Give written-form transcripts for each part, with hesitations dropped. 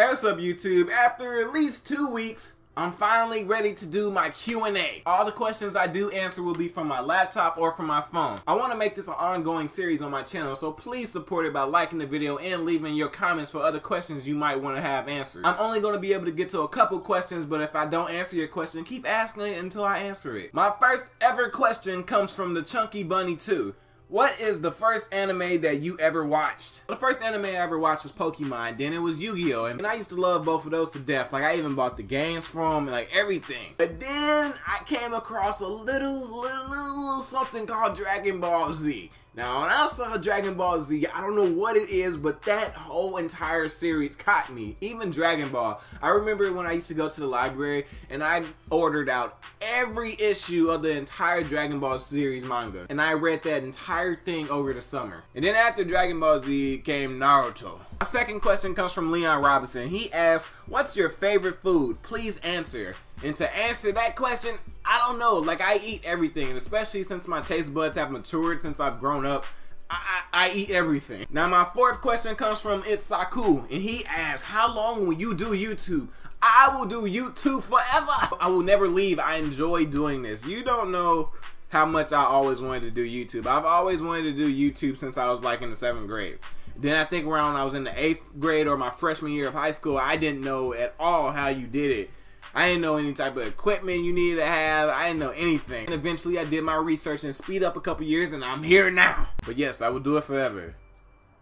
Hey, what's up YouTube? After at least 2 weeks, I'm finally ready to do my Q&A. All the questions I do answer will be from my laptop or from my phone. I want to make this an ongoing series on my channel, so please support it by liking the video and leaving your comments for other questions you might want to have answered. I'm only going to be able to get to a couple questions, but if I don't answer your question, keep asking it until I answer it. My first ever question comes from the Chunky Bunny 2. What is the first anime that you ever watched? The first anime I ever watched was Pokemon, then it was Yu-Gi-Oh! And I used to love both of those to death. Like, I even bought the games from them, like everything. But then I came across a little something called Dragon Ball Z. Now, when I saw Dragon Ball Z, I don't know what it is, but that whole entire series caught me. Even Dragon Ball. I remember when I used to go to the library and I ordered out every issue of the entire Dragon Ball series manga. And I read that entire thing over the summer. And then after Dragon Ball Z came Naruto. My second question comes from Leon Robinson. He asks, what's your favorite food? Please answer. And to answer that question, I don't know. Like, I eat everything, and especially since my taste buds have matured since I've grown up, I eat everything. Now, my fourth question comes from Itsaku, and he asks, how long will you do YouTube? I will do YouTube forever. I will never leave. I enjoy doing this. You don't know how much I always wanted to do YouTube. I've always wanted to do YouTube since I was like in the 7th grade. Then I think around when I was in the 8th grade or my freshman year of high school, I didn't know at all how you did it. I didn't know any type of equipment you needed to have. I didn't know anything. And eventually I did my research and speed up a couple years and I'm here now. But yes, I will do it forever,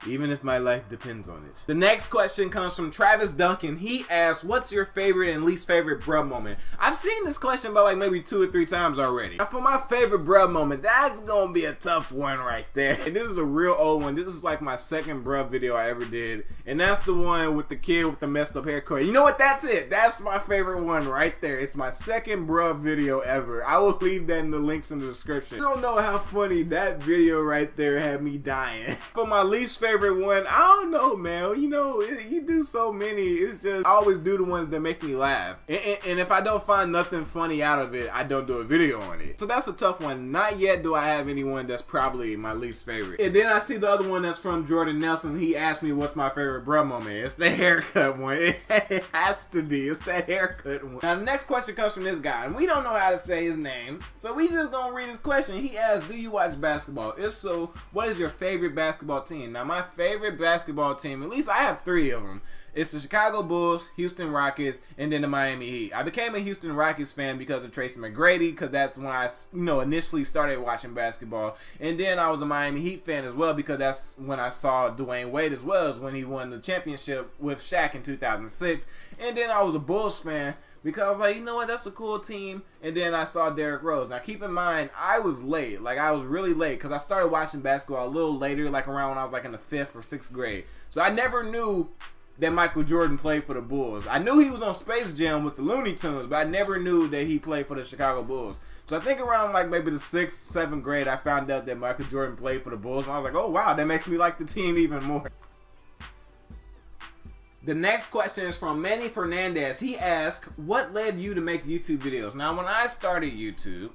even if my life depends on it. The next question comes from Travis Duncan. He asks, what's your favorite and least favorite bruh moment? I've seen this question about like maybe 2 or 3 times already. Now for my favorite bruh moment, that's gonna be a tough one right there. And this is a real old one. This is like my second bruh video I ever did. And that's the one with the kid with the messed up haircut. You know what? That's it. That's my favorite one right there. It's my second bruh video ever. I will leave that in the links in the description. You don't know how funny that video right there had me dying. For my least favorite one, I don't know, man. You know, you do so many. It's just, I always do the ones that make me laugh. And if I don't find nothing funny out of it, I don't do a video on it. So that's a tough one. Not yet do I have anyone that's probably my least favorite. And then I see the other one that's from Jordan Nelson. He asked me what's my favorite bruh moment. It's the haircut one. It has to be. It's that haircut one. Now the next question comes from this guy, and we don't know how to say his name, so we just gonna read his question. He asks, do you watch basketball? If so, what is your favorite basketball team? Now my favorite basketball team, at least I have 3 of them. It's the Chicago Bulls, Houston Rockets, and then the Miami Heat. I became a Houston Rockets fan because of Tracy McGrady, because that's when I, initially started watching basketball. And then I was a Miami Heat fan as well because that's when I saw Dwayne Wade as well, as when he won the championship with Shaq in 2006. And then I was a Bulls fan because I was like, you know what, that's a cool team. And then I saw Derrick Rose. Now keep in mind, I was late. Like, I was really late because I started watching basketball a little later, like around when I was like in the 5th or 6th grade. So I never knew that Michael Jordan played for the Bulls. I knew he was on Space Jam with the Looney Tunes, but I never knew that he played for the Chicago Bulls. So I think around like maybe the 6th, 7th grade, I found out that Michael Jordan played for the Bulls. And I was like, oh wow, that makes me like the team even more. The next question is from Manny Fernandez. He asked, what led you to make YouTube videos? Now when I started YouTube,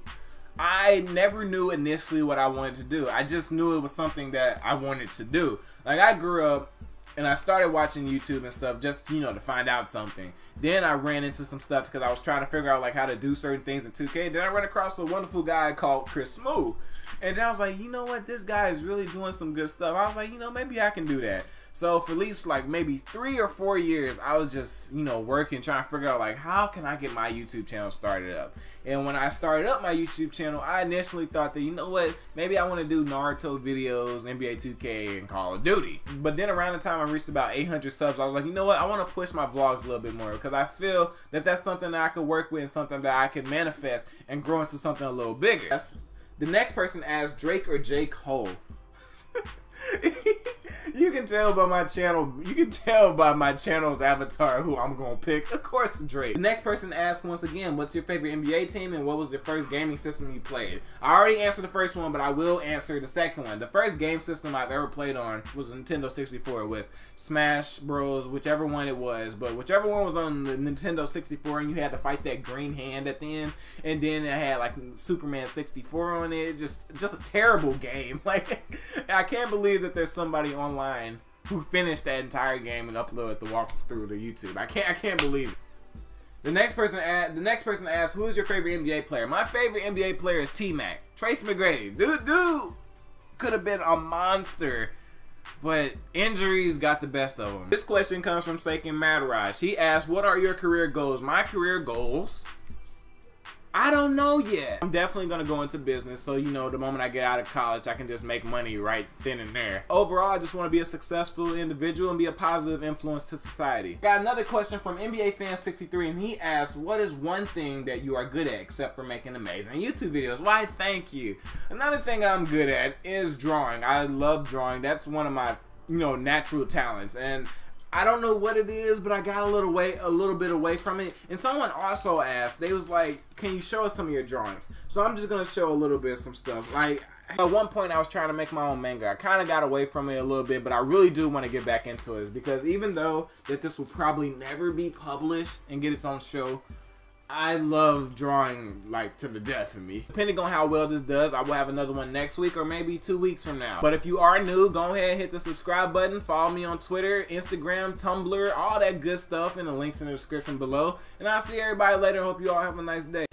I never knew initially what I wanted to do. I just knew it was something that I wanted to do. Like, I grew up and I started watching YouTube and stuff just, to find out something. Then I ran into some stuff because I was trying to figure out like how to do certain things in 2K. Then I ran across a wonderful guy called Chris Smooth. And then I was like, you know what? This guy is really doing some good stuff. I was like, maybe I can do that. So for at least like maybe 3 or 4 years, I was just, working, trying to figure out like, how can I get my YouTube channel started up? And when I started up my YouTube channel, I initially thought that, you know what, maybe I want to do Naruto videos, NBA 2K, and Call of Duty. But then around the time I reached about 800 subs, I was like, you know what, I want to push my vlogs a little bit more because I feel that that's something that I could work with and something that I could manifest and grow into something a little bigger. The next person asks, Drake or J. Cole? You can tell by my channel. You can tell by my channel's avatar who I'm gonna pick. Of course, Drake. The next person asks once again, what's your favorite NBA team and what was your first gaming system you played? I already answered the first one, but I will answer the second one. The first game system I've ever played on was a Nintendo 64 with Smash Bros, whichever one it was, but whichever one was on the Nintendo 64, and you had to fight that green hand at the end, and then it had like Superman 64 on it. Just a terrible game. Like, I can't believe that there's somebody online who finished that entire game and uploaded the walkthrough to YouTube. I can't believe it. The next person asks, who is your favorite NBA player? My favorite NBA player is T-Mac. Tracy McGrady. Dude could have been a monster, but injuries got the best of him. This question comes from Sakin Madaraj. He asked, what are your career goals? My career goals? I don't know yet. I'm definitely gonna go into business, so you know, the moment I get out of college, I can just make money right then and there. Overall, I just want to be a successful individual and be a positive influence to society. Got another question from NBA Fan 63, and he asked, what is one thing that you are good at except for making amazing YouTube videos? Why, thank you. Another thing I'm good at is drawing. I love drawing. That's one of my, you know, natural talents, and I don't know what it is, but I got a little bit away from it. And someone also asked, they was like, can you show us some of your drawings? So I'm just gonna show a little bit of some stuff. Like, at one point I was trying to make my own manga. I kind of got away from it a little bit, but I really do want to get back into it, because even though that this will probably never be published and get its own show, I love drawing like to the death of me. Depending on how well this does, I will have another one next week or maybe 2 weeks from now. But if you are new, go ahead and hit the subscribe button. Follow me on Twitter, Instagram, Tumblr, all that good stuff in the links in the description below. And I'll see everybody later. Hope you all have a nice day.